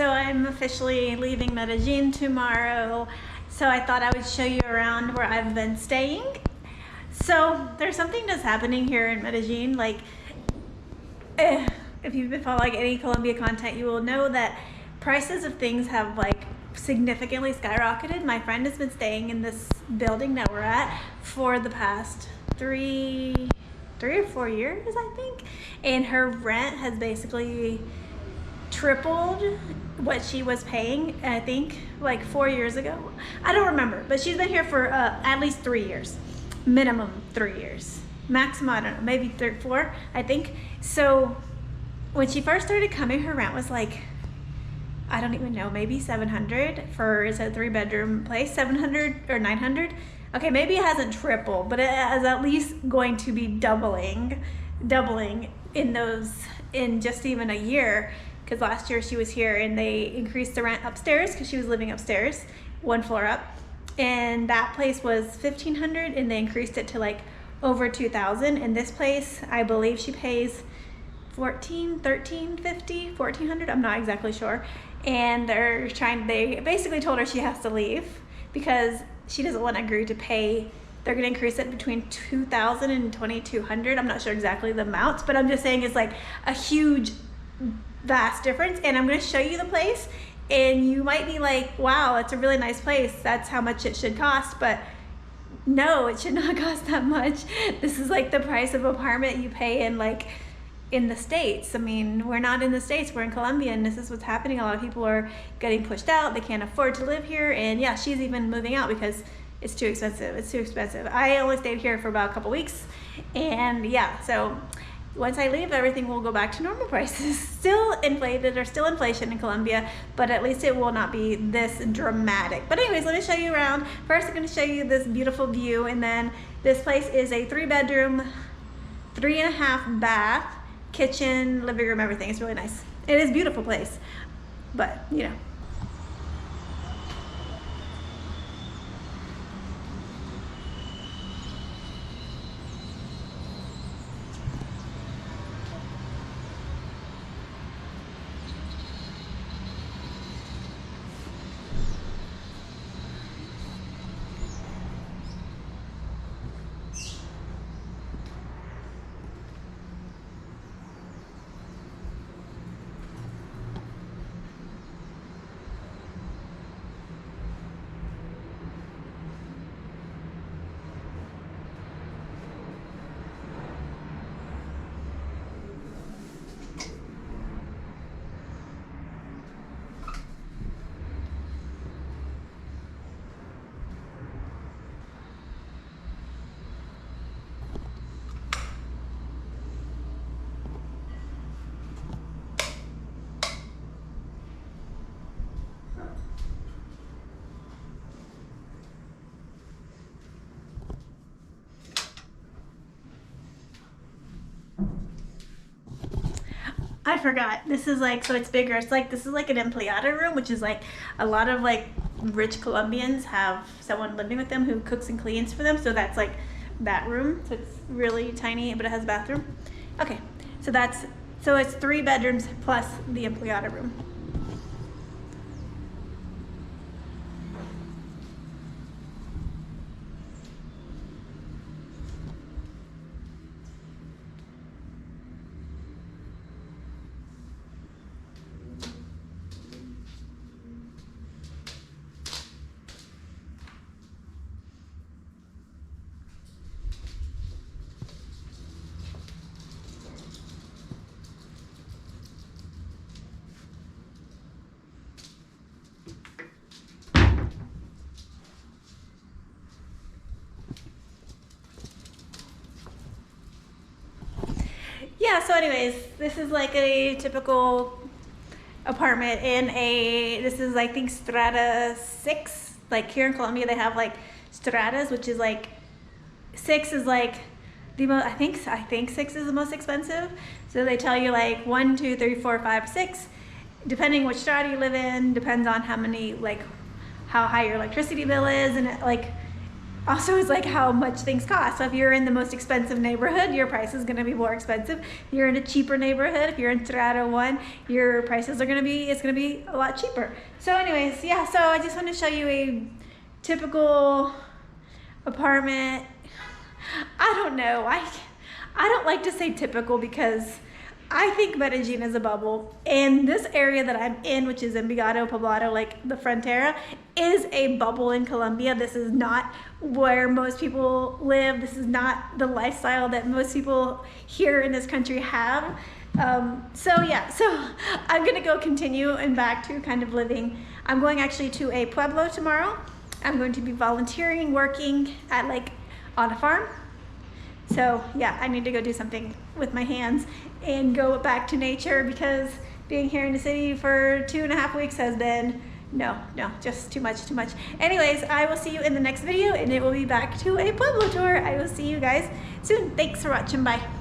So I'm officially leaving Medellín tomorrow. So I thought I would show you around where I've been staying. So there's something that's happening here in Medellín. If you've been following any Colombia content, you will know that prices of things have significantly skyrocketed. My friend has been staying in this building that we're at for the past three or 4 years, I think. And her rent has basically tripled what she was paying, I think, 4 years ago. I don't remember, but she's been here for at least 3 years. Minimum 3 years. Maximum, I don't know, maybe 4, I think. So when she first started coming, her rent was I don't even know, maybe 700 for, it's a 3-bedroom place, 700 or 900. Okay, maybe it hasn't tripled, but it is at least going to be doubling in just even a year. Because last year she was here and they increased the rent upstairs because she was living upstairs, 1 floor up. And that place was 1,500 and they increased it to over 2,000. And this place, I believe she pays 1,350, 1,400, I'm not exactly sure. And they basically told her she has to leave because she doesn't want to agree to pay. They're going to increase it between 2,000 and 2,200. I'm not sure exactly the amounts, but I'm just saying it's a huge, vast difference. And I'm going to show you the place, and you might be like, wow, it's a really nice place. That's how much it should cost. But no, it should not cost that much. This is the price of apartment you pay in the States. I mean, we're not in the States, we're in Colombia, and this is what's happening. A lot of people are getting pushed out. They can't afford to live here. And yeah, she's even moving out because it's too expensive. It's too expensive. I only stayed here for about a couple weeks. And yeah, so once I leave, everything will go back to normal prices. Still inflated, or still inflation in Colombia, but at least it will not be this dramatic. But anyways, let me show you around. First, I'm gonna show you this beautiful view, and then this place is a 3-bedroom, 3.5 bath, kitchen, living room, everything. It's really nice. It is a beautiful place, but you know. I forgot. This is so it's bigger. It's this is an empleada room, which is a lot of rich Colombians have someone living with them who cooks and cleans for them. So that's that room. So it's really tiny, but it has a bathroom. Okay, so it's 3 bedrooms plus the empleada room. Yeah, so anyways, this is a typical apartment in this is I think strata 6. Here in Colombia they have stratas, which is 6 is the most, I think 6 is the most expensive. So they tell you 1, 2, 3, 4, 5, 6, depending which strata you live in, depends on how many how high your electricity bill is, and also is like how much things cost. So if you're in the most expensive neighborhood, your price is going to be more expensive. If you're in a cheaper neighborhood, if you're in Strata 1, your prices are going to be, it's going to be a lot cheaper. So anyways, yeah, so I just want to show you a typical apartment. I don't know. I don't like to say typical because I think Medellín is a bubble, and this area that I'm in, which is Envigado, Poblado, like the Frontera, is a bubble in Colombia. This is not where most people live. This is not the lifestyle that most people here in this country have. So yeah, so I'm gonna go continue and back to kind of living. I'm going actually to a pueblo tomorrow. I'm going to be volunteering, working at like on a farm. So yeah, I need to go do something with my hands and go back to nature, because being here in the city for 2.5 weeks has been, no, just too much. Anyways, I will see you in the next video, and it will be back to a pueblo tour. I will see you guys soon. Thanks for watching. Bye.